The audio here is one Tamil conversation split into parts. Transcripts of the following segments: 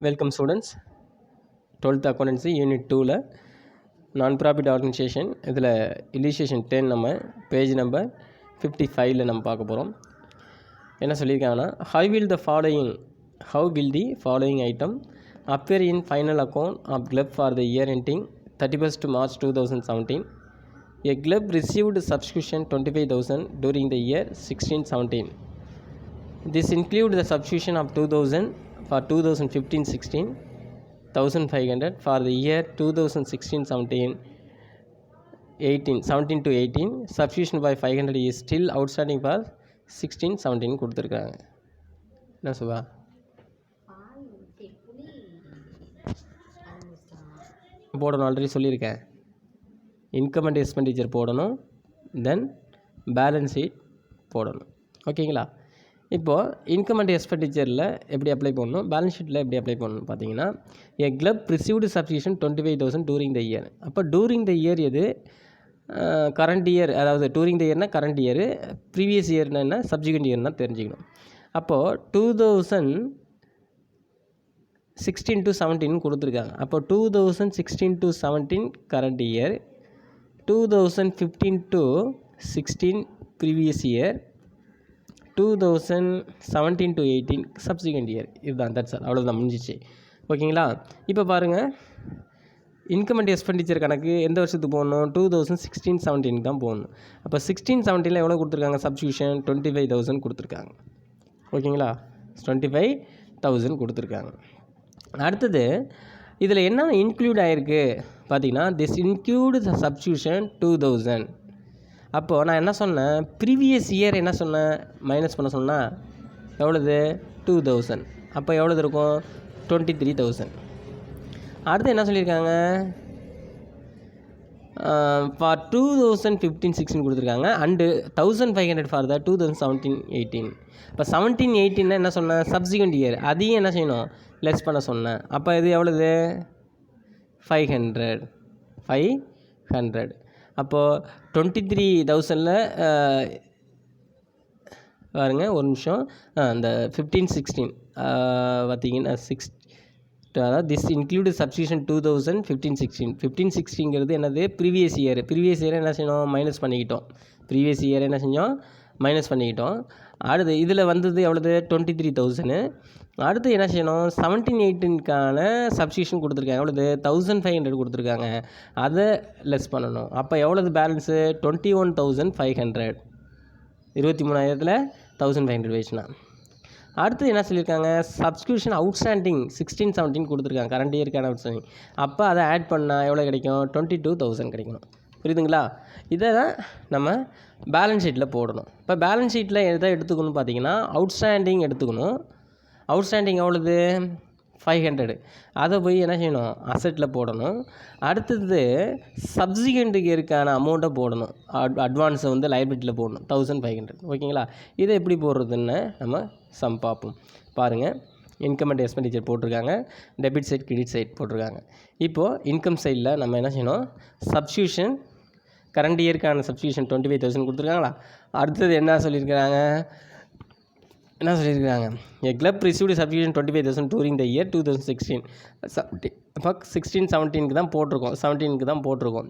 Welcome students. 12th accountancy unit 2ல் நான் ப்ராஃபிட் ஆர்கனைசேஷன் இதில் இல்லிஸ்ட்ரேஷன் 10 நம்ம பேஜ் நம்பர் 55ல் நம்ம பார்க்க போகிறோம். என்ன சொல்லியிருக்காங்கன்னா how will the following item appear in final account of GLUB for the year ending 31st March 2017. A GLUB received subscription 25,000 during the year 16-17. This includes the subscription of 2,000 for 2015-16, 1,500 for the year 2016-17, 17 to 18. Subscription by 500 is still outstanding for 16-17 கொடுத்துருக்காங்க. என்ன சுபா போடணும், ஆல்ரெடி சொல்லியிருக்கேன். இன்கம் அண்ட் எக்ஸ்பெண்டிச்சர் போடணும், தென் பேலன்ஸ் ஷீட் போடணும். ஓகேங்களா? இப்போது இன்கம் அண்ட் எக்ஸ்பெண்டிச்சரில் எப்படி அப்ளை பண்ணணும், பேலன்ஸ் ஷீட்டில் எப்படி அப்ளை பண்ணணும் பார்த்தீங்கன்னா, a club received subscription 25,000 during the year. அப்போ டூரிங் த இயர் எது? கரண்ட் இயர், அதாவது டூரிங் த இயர்னால் கரண்ட் இயரு, ப்ரீவியஸ் இயர்னா என்ன, சப்சிக்வெண்ட் இயர்னா தெரிஞ்சுக்கணும். அப்போது 2016 to 17 கொடுத்துருக்காங்க. அப்போ 2016 to 17 current year, 2015 to 16 previous year, 2017 to 18 subsequent year. இதுதான், தட்ஸ் ஆல், அவ்வளோதான், முடிஞ்சிச்சு. ஓகேங்களா? இப்போ பாருங்கள், இன்கம் அண்ட் எக்ஸ்பெண்டிச்சர் கணக்கு எந்த வருஷத்துக்கு போகணும்? 2016-17 தான் போகணும். அப்போ 16-17 எவ்வளோ கொடுத்துருக்காங்க? சப்ஸ்கிரிப்ஷன் 25,000 கொடுத்துருக்காங்க. ஓகேங்களா? 25,000 கொடுத்துருக்காங்க. அடுத்தது இதில் என்ன இன்க்ளூட் ஆகிருக்கு பார்த்தீங்கன்னா, திஸ் இன்க்ளூட் த சப்ஸ்கிரிப்ஷன் 2,000. அப்போது நான் என்ன சொன்னேன், ப்ரீவியஸ் இயர் என்ன சொன்னேன், மைனஸ் பண்ண சொன்னால் எவ்வளோது? 2,000. அப்போ எவ்வளோது இருக்கும்? 23,000. அடுத்து என்ன சொல்லியிருக்காங்க, ஃபார் 2015-16 கொடுத்துருக்காங்க, அண்டு 1,500 ஃபார் த 2017-18. இப்போ 17-18 என்ன சொன்னேன், சப்சிக்வெண்ட் இயர், அதையும் என்ன செய்யணும், லெஸ் பண்ண சொன்னேன். அப்போ இது எவ்வளோது? 500. அப்போது 23,000ல் பாருங்க ஒரு நிமிஷம், இந்த 15-16 பார்த்தீங்கன்னா அதாவது திஸ் இன்க்ளூடு சப்ஸ்கிரிப்ஷன் 2,000 15-16 என்னது? ப்ரீவியஸ் இயர் என்ன செய்யணும், மைனஸ் பண்ணிக்கிட்டோம். ப்ரீவியஸ் இயர் என்ன செஞ்சோம், மைனஸ் பண்ணிக்கிட்டோம். அடுத்து இதில் வந்தது எவ்வளோது? 23,000. அடுத்து என்ன செய்யணும், 17-18க்கான சப்ஸ்கிரிப்ஷன் கொடுத்துருக்காங்க, எவ்வளோது? 1,500 கொடுத்துருக்காங்க, அதை லெஸ் பண்ணணும். அப்போ எவ்வளோது பேலன்ஸு? 21,500. 23,000ல் 1,500 வச்சுனா. அடுத்து என்ன சொல்லியிருக்காங்க, சப்ஸ்கிரிப்ஷன் அவுட்ஸ்டாண்டிங் 16-17 கொடுத்துருக்காங்க, கரண்ட் இயருக்கான அவுட்ஸ்டாண்டிங். அப்போ அதை ஆட் பண்ணால் எவ்வளோ கிடைக்கும்? 22,000 கிடைக்கணும். புரியுதுங்களா? இதை தான் நம்ம பேலன்ஸ் ஷீட்டில் போடணும். இப்போ பேலன்ஸ் ஷீட்டில் எதை எடுத்துக்கணும் பார்த்தீங்கன்னா, அவுட்ஸ்டாண்டிங் எடுத்துக்கணும். அவுட்ஸ்டாண்டிங் எவ்வளோது? 500. அதை போய் என்ன செய்யணும், அசெட்டில் போடணும். அடுத்தது சப்சிக்வெண்ட் இயருக்கான அமௌண்ட்டை போடணும், அட்வான்ஸை வந்து லைபிலிட்டியில் போடணும், 1,500. ஓகேங்களா? இதை எப்படி போடுறதுன்னு நம்ம சம் பார்ப்போம். பாருங்கள், இன்கம் அண்ட் எக்ஸ்பெண்டிச்சர் போட்டிருக்காங்க, டெபிட் சைட் கிரெடிட் சைட் போட்டிருக்காங்க. இப்போது இன்கம் சைடில் நம்ம என்ன செய்யணும், சப்ஸ்கிரிப்ஷன் கரண்ட் இயருக்கான சப்ஸ்கிரிப்ஷன் 25,000 கொடுத்துருக்காங்களா. அடுத்தது என்ன சொல்லியிருக்கிறாங்க, a club received subscription 25,000 during the year 2016. இப்போ 16-17க்கு தான் போட்டிருக்கோம், 17க்கு தான் போட்டிருக்கோம்.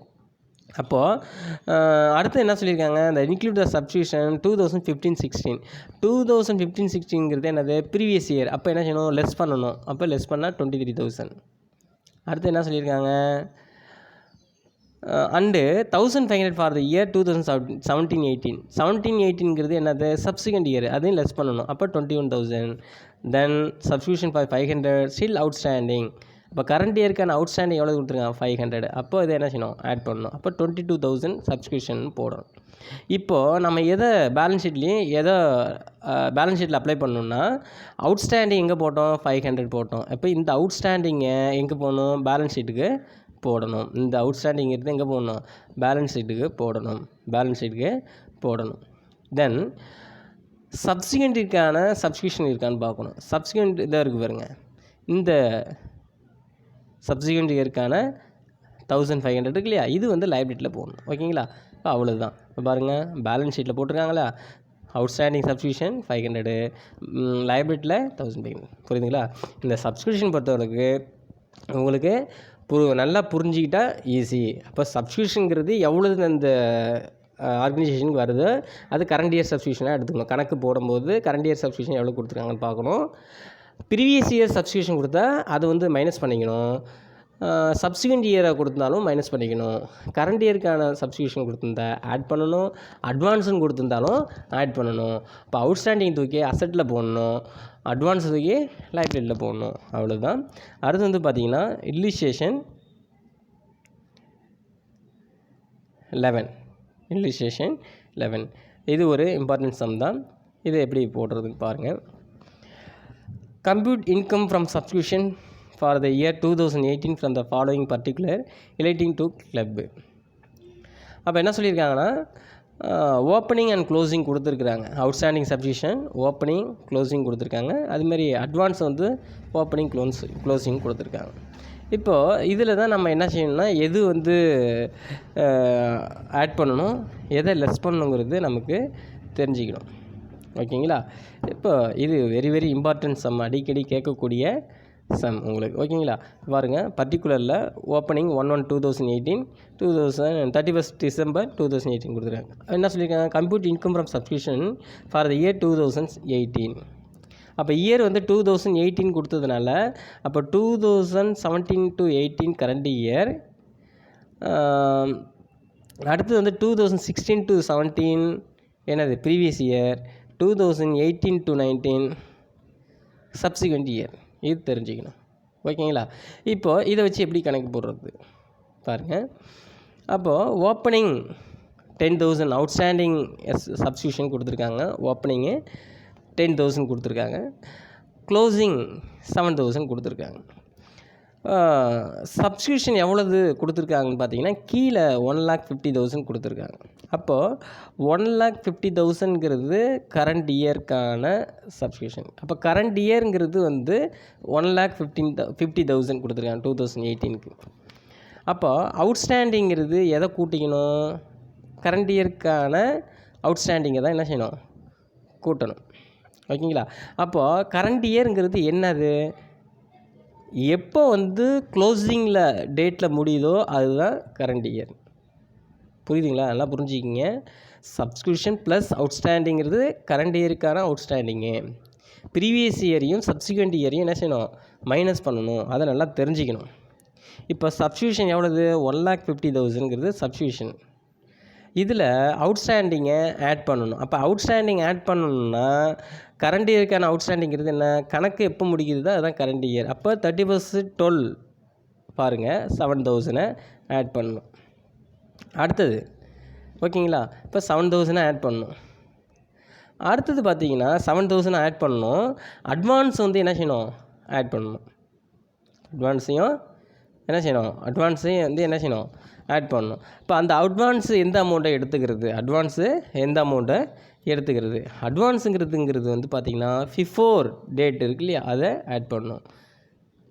அப்போது அடுத்து என்ன சொல்லியிருக்காங்க, இந்த இன்க்ளூட் த சப்ஸ்கிரிப்ஷன் 2015-16. 2015-16ங்கிறது என்னது? Previous year. அப்போ என்ன செய்யணும், லெஸ் பண்ணணும். அப்போ லெஸ் பண்ணால் 23,000. அடுத்து என்ன சொல்லியிருக்காங்க, அண்டு 1,500 ஃபார் த இயர் 2017-18. 17-18ங்கிறது என்னது? சப்சிக்வெண்ட் இயர், அதையும் லெஸ் பண்ணணும். அப்போ 21,000. தென் சப்ஸ்கிரிப்ஷன் ஃபார் 500 ஸ்டில் அவுட்ஸ்டாண்டிங். இப்போ கரண்ட் இயருக்கான அவுட்ஸ்டாண்டிங் எவ்வளோ கொடுத்துருக்காங்க? 500. அப்போ இதை என்ன செய்யணும், ஆட் பண்ணணும். அப்போ 22,000 சப்ஸ்கிரிப்ஷன் போடணும். இப்போது நம்ம எதை பேலன்ஸ் ஷீட்டில் அப்ளை பண்ணணும்னா, அவுட்ஸ்டாண்டிங் எங்கே போட்டோம்? 500 போட்டோம். இப்போ இந்த அவுட்ஸ்டாண்டிங்கை எங்கே போகணும்? பேலன்ஸ் ஷீட்டுக்கு போடணும். இந்த அவுட்ஸ்டாண்டிங் எடுத்து எங்கே போடணும்? பேலன்ஸ் ஷீட்டுக்கு போடணும். தென் சப்சிக்வெண்ட்டுக்கான சப்ஸ்கிரிப்ஷன் இருக்கான்னு பார்க்கணும். சப்சிக்வெண்ட் இதாக இருக்குது பாருங்கள், இந்த சப்சிக்வெண்ட் இயருக்கான 1,500 இருக்கு இல்லையா, இது வந்து லைபிலிட்டியில் போடணும். ஓகேங்களா? இப்போ அவ்வளோதான். இப்போ பாருங்கள், பேலன்ஸ் ஷீட்டில் போட்டிருக்காங்களா, அவுட்ஸ்டாண்டிங் சப்ஸ்கிரிப்ஷன் 500, லைபிலிட்டியில் 1500. புரியுதுங்களா? இந்த சப்ஸ்கிரிப்ஷன் பொறுத்தவரைக்கு உங்களுக்கு நல்லா புரிஞ்சிக்கிட்டா ஈஸி. அப்போ சப்ஸ்கிரிப்ஷனுங்கிறது எவ்வளவு அந்த ஆர்கனைசேஷனுக்கு வருதோ அது கரண்ட் இயர் சப்ஸ்கிரிப்ஷனாக எடுத்துக்கணும். கணக்கு போடும்போது கரண்ட் இயர் சப்ஸ்கிரிப்ஷன் எவ்வளோ கொடுத்துருக்காங்கன்னு பார்க்கணும். ப்ரீவியஸ் இயர் சப்ஸ்கிரிப்ஷன் கொடுத்தா அது வந்து மைனஸ் பண்ணிக்கணும். சப்சிக்வெண்ட் இயரை கொடுத்துருந்தாலும் மைனஸ் பண்ணிக்கணும். கரண்ட் இயருக்கான சப்ஸ்கிரிப்ஷன் கொடுத்துருந்தா ஆட் பண்ணணும். அட்வான்ஸுன்னு கொடுத்துருந்தாலும் ஆட் பண்ணணும். இப்போ அவுட்ஸ்டாண்டிங் தூக்கி அசட்டில் போடணும், அட்வான்ஸ் தூக்கி லைபிலிட்டியில் போடணும். அவ்வளோதான். அடுத்து வந்து பார்த்திங்கன்னா இல்லுஸ்ட்ரேஷன் 11. இது ஒரு இம்பார்ட்டன்ட் சம் தான். இது எப்படி போடுறதுன்னு பாருங்கள். Compute income from subscription for the year 2018 from the following particular relating to club. அப்போ என்ன சொல்லியிருக்காங்கன்னா ஓப்பனிங் அண்ட் க்ளோசிங் கொடுத்துருக்குறாங்க. அவுட்ஸ்டாண்டிங் சப்ஸ்கிரிப்ஷன் ஓப்பனிங் க்ளோசிங் கொடுத்துருக்காங்க. அதுமாதிரி அட்வான்ஸ் வந்து ஓப்பனிங் க்ளோசிங் கொடுத்துருக்காங்க. இப்போது இதில் தான் நம்ம என்ன செய்யணும்னா எது வந்து ஆட் பண்ணணும், எதை லெஸ் பண்ணணுங்கிறது நமக்கு தெரிஞ்சுக்கணும். ஓகேங்களா? இப்போ இது வெரி வெரி இம்பார்ட்டன்ட் சம், அடிக்கடி கேட்கக்கூடிய சம் உங்களுக்கு. ஓகேங்களா? பாருங்கள், பர்டிகுலரில் ஓப்பனிங் 1/1/2018 31st December 2018 கொடுத்துருக்காங்க. என்ன சொல்லியிருக்காங்க? Compute income from subscription for the year 2018. அப்போ இயர் வந்து 2018 கொடுத்ததுனால அப்போ 2017 to 18 கரண்ட் இயர், அடுத்தது வந்து 2016 to 17 என்னது previous year, 2018 to 19 subsequent year. இது தெரிஞ்சுக்கணும். ஓகேங்களா? இப்போது இதை வச்சு எப்படி கணக்கு போடுறது பாருங்கள். அப்போது ஓப்பனிங் 10,000 அவுட்ஸ்டாண்டிங் சப்ஸ்கிரிப்ஷன் கொடுத்துருக்காங்க. ஓப்பனிங்கு 10,000 கொடுத்துருக்காங்க. க்ளோசிங் 7,000 கொடுத்துருக்காங்க. சப்ஸ்கிரிப்ஷன் எவ்வளவு கொடுத்துருக்காங்கன்னு பார்த்தீங்கன்னா கீழே 1,50,000 கொடுத்துருக்காங்க. அப்போது 1,50,000ங்கிறது கரண்ட் இயர்க்கான சப்ஸ்கிரிப்ஷன். அப்போ கரண்ட் இயருங்கிறது வந்து 1,50,000 கொடுத்துருக்காங்க 2018க்கு. அப்போ அவுட்ஸ்டாண்டிங்கிறது எதை கூட்டிக்கணும்? கரண்ட் இயர்க்கான அவுட்ஸ்டாண்டிங்கை தான் என்ன செய்யணும்? கூட்டணும். ஓகேங்களா? அப்போது கரண்ட் இயருங்கிறது என்னது? எப்போ வந்து க்ளோசிங்கில் டேட்டில் முடியுதோ அதுதான் கரண்ட் இயர். புரியுதுங்களா? நல்லா புரிஞ்சுக்கிங்க. சப்ஸ்கிரிப்ஷன் ப்ளஸ் அவுட்ஸ்டாண்டிங்கிறது கரண்ட் இயருக்கான அவுட்ஸ்டாண்டிங்கு. ப்ரீவியஸ் இயரையும் சப்சிக்வெண்ட் இயரையும் என்ன செய்யணும்? மைனஸ் பண்ணணும். அதை நல்லா தெரிஞ்சுக்கணும். இப்போ சப்ஸ்கிரிப்ஷன் எவ்வளவு? 1,50,000ங்கிறது சப்ஸ்கிரிப்ஷன். இதில் அவுட்ஸ்டாண்டிங்கை ஆட் பண்ணணும். அப்போ அவுட்ஸ்டாண்டிங் ஆட் பண்ணணுன்னா கரண்ட் இயருக்கான அவுட்ஸ்டாண்டிங்கிறது என்ன? கணக்கு எப்போ முடிக்கிறதோ அதுதான் கரண்ட் இயர். அப்போ 31st 12 பாருங்கள் 7,000 ஆட் பண்ணணும். அடுத்தது ஓகேங்களா? இப்போ 7,000 ஆட் பண்ணணும். அடுத்தது பார்த்தீங்கன்னா 7,000 ஆட் பண்ணணும். அட்வான்ஸ் வந்து என்ன செய்யணும்? ஆட் பண்ணணும். அட்வான்ஸையும் வந்து என்ன செய்யணும்? ஆட் பண்ணணும். இப்போ அந்த அட்வான்ஸு எந்த அமௌண்ட்டை எடுத்துக்கிறது? அட்வான்ஸுங்கிறதுங்கிறது வந்து பார்த்திங்கன்னா பிஃபோர் டேட் இருக்கு இல்லையா, அதை ஆட் பண்ணணும்.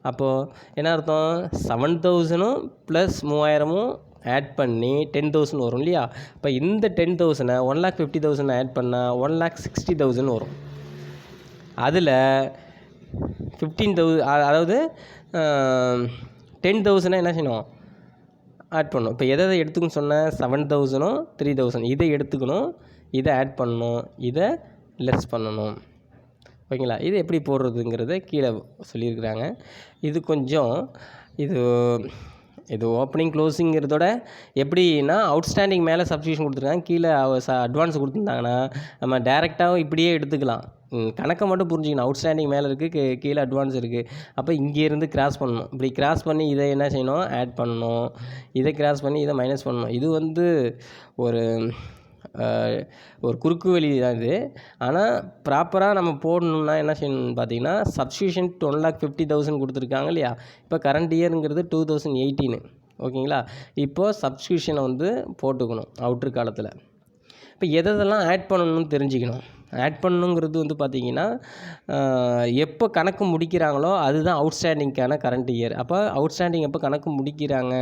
அப்போது என்ன அர்த்தம்? 7,000 ப்ளஸ் 3,000 ஆட் பண்ணி 10,000 வரும் இல்லையா? இப்போ இந்த 10,000 1,50,000 ஆட் பண்ணால் 1,60,000 வரும். அதில் 15,000 அதாவது 10,000 என்ன செய்யணும்? ஆட் பண்ணணும். இப்போ எதை எடுத்துக்கணும்னு சொன்னேன்? 7,000 3,000 இதை எடுத்துக்கணும், இதை ஆட் பண்ணணும், இதை லெஸ் பண்ணணும். ஓகேங்களா? இது எப்படி போடுறதுங்கிறத கீழே சொல்லியிருக்கிறாங்க. இது கொஞ்சம் இது ஓப்பனிங் க்ளோசிங்கிறதோட எப்படின்னா அவுட்ஸ்டாண்டிங் மேலே சப்ஸ்கிரிப்ஷன் கொடுத்துருக்காங்க, கீழே அட்வான்ஸ் கொடுத்துருந்தாங்கன்னா நம்ம டேரெக்டாகவும் இப்படியே எடுத்துக்கலாம். கணக்கை மட்டும் புரிஞ்சுக்கணும். அவுட்ஸ்டாண்டிங் மேலே இருக்குது, கீழே அட்வான்ஸ் இருக்குது. அப்போ இங்கேருந்து கிராஸ் பண்ணணும். இப்படி கிராஸ் பண்ணி இதை என்ன செய்யணும்? ஆட் பண்ணணும். இதை கிராஸ் பண்ணி இதை மைனஸ் பண்ணணும். இது வந்து ஒரு குறுக்கு வழி தான் இது. ஆனால் ப்ராப்பராக நம்ம போடணுன்னா என்ன செய்யணும்னு பார்த்தீங்கன்னா சப்ஸ்கிரிப்ஷன் 1,50,000 கொடுத்துருக்காங்க இல்லையா? இப்போ கரண்ட் இயருங்கிறது 2018. ஓகேங்களா? இப்போது சப்ஸ்கிரிப்ஷனை வந்து போட்டுக்கணும் அவுட்ரு காலத்தில். இப்போ எதெல்லாம் ஆட் பண்ணணும்னு தெரிஞ்சுக்கணும். ஆட் பண்ணணுங்கிறது வந்து பார்த்திங்கன்னா எப்போ கணக்கு முடிக்கிறாங்களோ அதுதான் அவுட்ஸ்டாண்டிங்க்கான கரண்ட் இயர். அப்போ அவுட்ஸ்டாண்டிங் எப்போ கணக்கு முடிக்கிறாங்க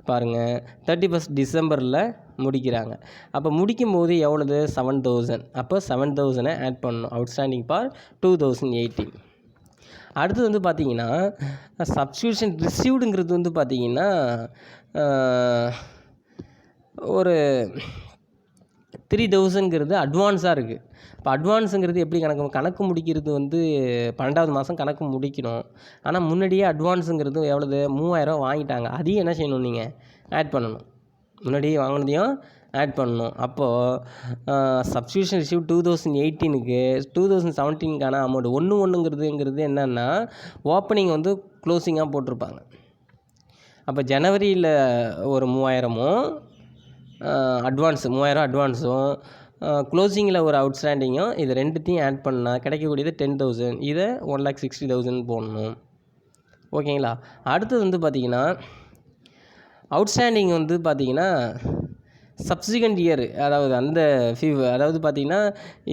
பாருங்கள், 31 டிசம்பரில் முடிக்கிறாங்க. அப்போ முடிக்கும் போது எவ்வளவு? 7000. அப்போ 7000 ஆட் பண்ணணும் அவுட்ஸ்டாண்டிங் ஃபார் 2018. அடுத்து வந்து பார்த்திங்கன்னா சப்ஸ்கிரிப்ஷன் ரிசீவ்டுங்கிறது வந்து பார்த்திங்கன்னா ஒரு 3000ங்கிறது அட்வான்ஸாக இருக்குது. இப்போ அட்வான்ஸுங்கிறது எப்படி கணக்கு முடிக்கிறது வந்து 12வது மாதம் கணக்கு முடிக்கணும். ஆனால் முன்னாடியே அட்வான்ஸுங்கிறது எவ்வளவு? 3000 வாங்கிட்டாங்க. அதையும் என்ன செய்யணும்? நீங்கள் ஆட் பண்ணணும். முன்னாடியே வாங்கினதையும் ஆட் பண்ணணும். அப்போது சப்ஸ்கிரிப்ஷன் ரிசீவ் 2018க்கு 2017க்கான அமௌண்ட் 1/1ங்கிறது என்னென்னா ஓப்பனிங் வந்து க்ளோசிங்காக போட்டிருப்பாங்க. அப்போ ஜனவரியில் ஒரு 3000ம் அட்வான்ஸு 3000 அட்வான்ஸும் க்ளோசிங்கில் ஒரு அவுட்ஸ்டாண்டிங்கும் இது ரெண்டுத்தையும் ஆட் பண்ணால் கிடைக்கக்கூடியது 10,000. இதை 1,60,000 போடணும். ஓகேங்களா? அடுத்தது வந்து பார்த்திங்கன்னா அவுட்ஸ்டாண்டிங் வந்து பார்த்திங்கன்னா சப்சிக்வெண்ட் இயர், அதாவது அந்த அதாவது பார்த்திங்கன்னா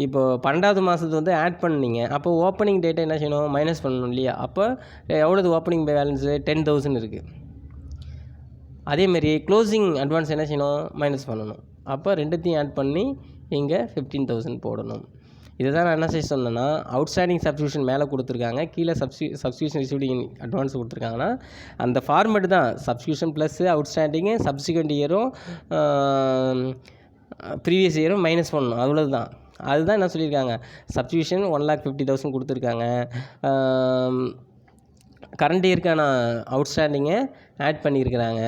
இப்போ 12வது மாதத்து வந்து ஆட் பண்ணிங்க. அப்போ ஓப்பனிங் டேட்டை என்ன செய்யணும்? மைனஸ் பண்ணணும் இல்லையா? அப்போ எவ்வளோது ஓப்பனிங் பேலன்ஸு? 10,000 இருக்குது. அதேமாரி க்ளோசிங் அட்வான்ஸ் என்ன செய்யணும்? மைனஸ் பண்ணணும். அப்போ ரெண்டுத்தையும் ஆட் பண்ணி இங்கே 15,000 போடணும். இதை தான் நான் என்ன செய்ய சொன்னேன்னா அவுட்ஸ்டாண்டிங் சப்ஸ்கிரிப்ஷன் மேலே கொடுத்துருக்காங்க, கீழே சப்ஸ்கிரிப்ஷன் ரிசீவ்டிங் அட்வான்ஸ் கொடுத்துருக்காங்கன்னா அந்த ஃபார்மெட் தான். சப்ஸ்கிரிப்ஷன் ப்ளஸ்ஸு அவுட்ஸ்டாண்டிங்கு சப்சிக்வெண்ட் இயரும் ப்ரீவியஸ் இயரும் மைனஸ் பண்ணணும், அவ்வளோதான். அதுதான் என்ன சொல்லியிருக்காங்க, சப்ஸ்கிரிப்ஷன் 1,50,000 கொடுத்துருக்காங்க. கரண்ட் இயருக்கான அவுட்ஸ்டாண்டிங்கை ஆட் பண்ணியிருக்கிறாங்க.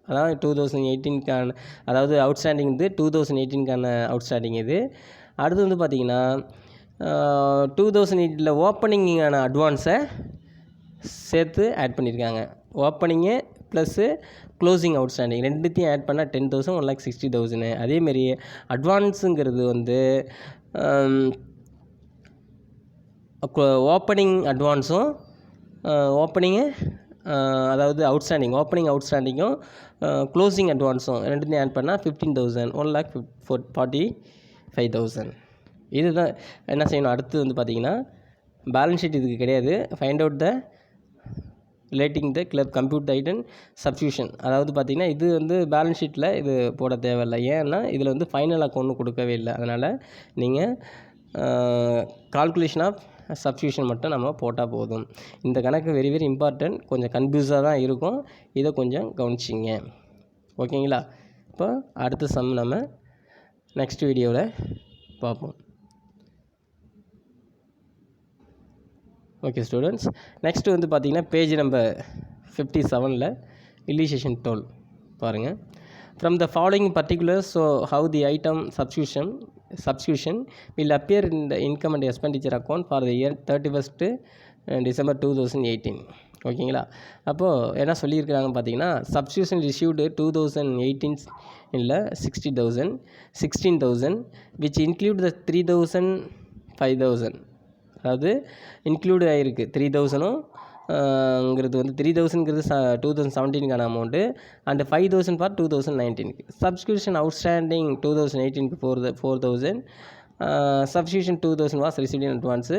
அதான் 2018க்கான, அதாவது அவுட்ஸ்டாண்டிங் வந்து 2018க்கான அவுட்ஸ்டாண்டிங் இது. அடுத்து வந்து பார்த்திங்கன்னா 2008 ஓப்பனிங்கான அட்வான்ஸை சேர்த்து ஆட் பண்ணியிருக்காங்க. ஓப்பனிங்கு ப்ளஸ்ஸு க்ளோசிங் அவுட்ஸ்டாண்டிங் ரெண்டுத்தையும் ஆட் பண்ணால் 10,000, 1,60,000. அதேமாரி அட்வான்ஸுங்கிறது வந்து ஓப்பனிங் அட்வான்ஸும் ஓப்பனிங்கு அதாவது அவுட்ஸ்டாண்டிங் ஓப்பனிங் அவுட்ஸ்டாண்டிங்கும் க்ளோசிங் அட்வான்ஸும் ரெண்டுத்தையும் ஆட் பண்ணால் 15,000, 1,45,000. இதுதான் என்ன செய்யணும். அடுத்து வந்து பார்த்திங்கன்னா பேலன்ஸ் ஷீட் இதுக்கு கிடையாது. Find out the relating the club compute i ten substitution. அதாவது பார்த்திங்கன்னா இது வந்து பேலன்ஸ் ஷீட்டில் இது போட தேவையில்லை. ஏன்னா இதில் வந்து ஃபைனல் அக்கௌண்ட் கொடுக்கவே இல்லை. அதனால் நீங்கள் கால்குலேஷன் ஆஃப் சப்ஸ்டியூஷன் மட்டும் நம்ம போட்டால் போதும். இந்த கணக்கு வெரி வெரி இம்பார்ட்டன்ட். கொஞ்சம் கன்ஃபியூஸாக தான் இருக்கும், இதை கொஞ்சம் கவனிச்சிங்க. ஓகேங்களா? இப்போ அடுத்த சம் நம்ம நெக்ஸ்ட் வீடியோவில் பார்ப்போம். ஓகே ஸ்டூடெண்ட்ஸ், நெக்ஸ்ட்டு வந்து பார்த்திங்கன்னா பேஜ் நம்பர் 57ல் இல்லுஸ்ட்ரேஷன் 12 பாருங்கள். From the following particulars, so how the item subscription will appear in the income and expenditure account for the year 31st December 2018. ஓகேங்களா? அப்போது என்ன சொல்லியிருக்கிறாங்க பார்த்தீங்கன்னா, சப்ஸ்கிரிப்ஷன் ரிசீவ்டு 2018 இல்லை 16,000 which include the 3,000, 5,000. அதாவது இன்க்ளூட் ஆகிருக்கு 3,000ங்கிறது வந்து 3,000ங்கிறது 2017க்கான அமௌண்ட்டு அண்டு 5,000 ஃபார் 2019க்கு. சப்ஸ்கிரிப்ஷன் அவுட்ஸ்டாண்டிங் 2018க்கு 4,000. Subscription 2,000 was received in advance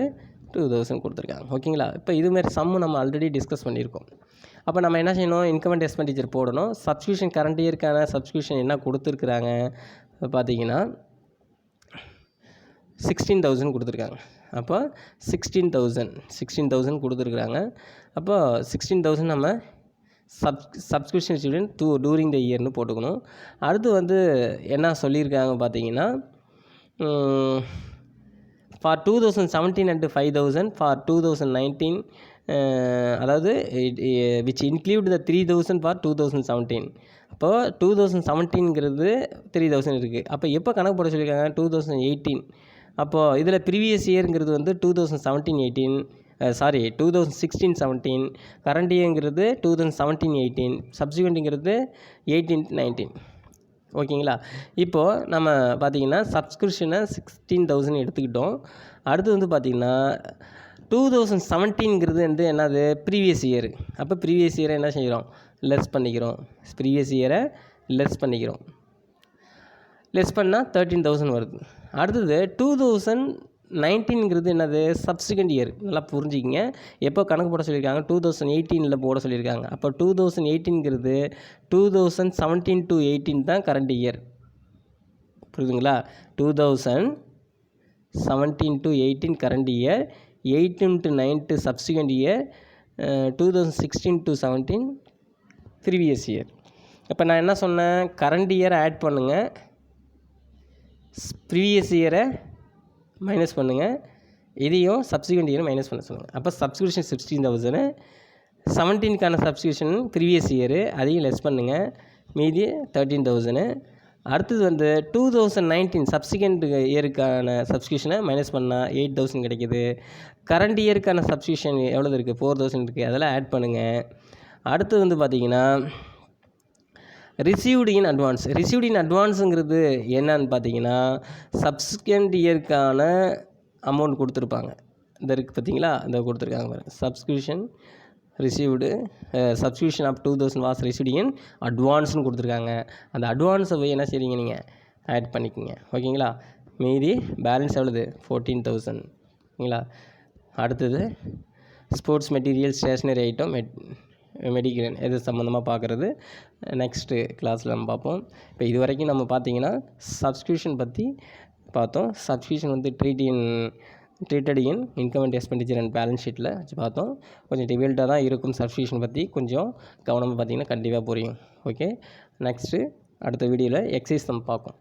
2,000 கொடுத்துருக்காங்க. ஓகேங்களா? இப்போ இதுமாரி சம்மு நம்ம ஆல்ரெடி டிஸ்கஸ் பண்ணியிருக்கோம். அப்போ நம்ம என்ன செய்யணும், இன்கம் அண்ட் எக்ஸ்பெண்டிச்சர் போடணும். சப்ஸ்கிரிப்ஷன் கரண்ட் இயர்க்கான சப்ஸ்கிரிப்ஷன் என்ன கொடுத்துருக்குறாங்க பார்த்தீங்கன்னா 16,000 கொடுத்துருக்காங்க. அப்போ 16,000 கொடுத்துருக்குறாங்க. அப்போ 16,000 நம்ம சப்ஸ்கிரிப்ஷன் ஸ்டூடெண்ட் டூரிங் த இயர்னு போட்டுக்கணும். அடுத்து வந்து என்ன சொல்லியிருக்காங்க பார்த்தீங்கன்னா, ஃபார் 2017 அண்ட் 5,000 ஃபார் 2019, அதாவது விச் இன்க்ளூட் த 3,000 ஃபார் 2017. அப்போது 2017ங்கிறது 3,000 இருக்குது. அப்போ எப்போ கணக்கு போட சொல்லியிருக்காங்க, 2018. அப்போது இதில் ப்ரீவியஸ் இயருங்கிறது வந்து 2016-17, கரண்ட் இயருங்கிறது 2017-18, சப்சிக்வெண்ட்டுங்கிறது 18-19. ஓகேங்களா? இப்போது நம்ம பார்த்திங்கன்னா சப்ஸ்கிரிப்ஷனை 16,000 எடுத்துக்கிட்டோம். அடுத்து வந்து பார்த்திங்கன்னா 2017ங்கிறது வந்து என்னது, ப்ரீவியஸ் இயரு. அப்போ ப்ரீவியஸ் இயரை என்ன செய்கிறோம், லெஸ் பண்ணிக்கிறோம். ப்ரீவியஸ் இயரை லெஸ் பண்ணிக்கிறோம். லெஸ் பண்ணால் 13,000 வருது. அடுத்தது 2019ங்கிறது என்னது சப்சிக்வெண்ட் இயர். நல்லா புரிஞ்சுக்கிங்க. எப்போ கணக்கு போட சொல்லியிருக்காங்க 2018ல் போட சொல்லியிருக்காங்க. அப்போ 2018ங்கிறது 2017 to 18 தான் கரண்ட் இயர். புரியுதுங்களா? 2017 to 18 current year, 18 to 19 subsequent year, 2016 to 17 previous year. இப்போ நான் என்ன சொன்னேன், கரண்ட் இயரை ஆட் பண்ணுங்கள், ப்ரீவியஸ் இயரை மைனஸ் பண்ணுங்கள், இதையும் சப்சிக்வெண்ட் இயரை மைனஸ் பண்ண சொல்லுங்கள். அப்போ சப்ஸ்கிரிப்ஷன் 16,000, 17க்கான சப்ஸ்கிரிப்ஷன் ப்ரீவியஸ் இயரு அதையும் லெஸ் பண்ணுங்கள், மீதி 13,000. அடுத்தது வந்து 2019 சப்சிக்வெண்ட் இயருக்கான சப்ஸ்கிரிப்ஷனை மைனஸ் பண்ணால் 8,000 கிடைக்கிது. கரண்ட் இயருக்கான சப்ஸ்கிரிப்ஷன் எவ்வளோ இருக்குது, 4,000 இருக்குது. அதெல்லாம் ஆட் பண்ணுங்கள். அடுத்தது வந்து பார்த்திங்கன்னா received in advance. Received in அட்வான்ஸுங்கிறது என்னன்னு பார்த்தீங்கன்னா சப்சிக்வெண்ட் இயருக்கான அமௌண்ட் கொடுத்துருப்பாங்க. இந்த இருக்குது பார்த்தீங்களா, இந்த கொடுத்துருக்காங்க பாருங்கள். Subscription received subscription of 2,000 was received in அட்வான்ஸ்னு கொடுத்துருக்காங்க. அந்த அட்வான்ஸை போய் என்ன செய்றீங்க, நீங்கள் ஆட் பண்ணிக்கோங்க. ஓகேங்களா? மீதி பேலன்ஸ் எவ்வளோது 14,000. ஓகேங்களா? அடுத்தது sports material, stationery item, medical எது சம்மந்தமாக பார்க்குறது நெக்ஸ்ட்டு கிளாஸில் நம்ம பார்ப்போம். இப்போ இது வரைக்கும் நம்ம பார்த்தீங்கன்னா சப்ஸ்கிரிப்ஷன் பற்றி பார்த்தோம். சப்ஸ்கிரிப்ஷன் வந்து treated in income and expenditure and balance ஷீட்டில் வச்சு பார்த்தோம். கொஞ்சம் டிஃபிகல்ட்டாக தான் இருக்கும் சப்ஸ்கிரிப்ஷன் பற்றி, கொஞ்சம் கவனமாக பார்த்தீங்கன்னா கண்டிப்பாக புரியும். ஓகே, நெக்ஸ்ட்டு அடுத்த வீடியோவில் எக்ஸசைஸ் நம்ம பார்ப்போம்.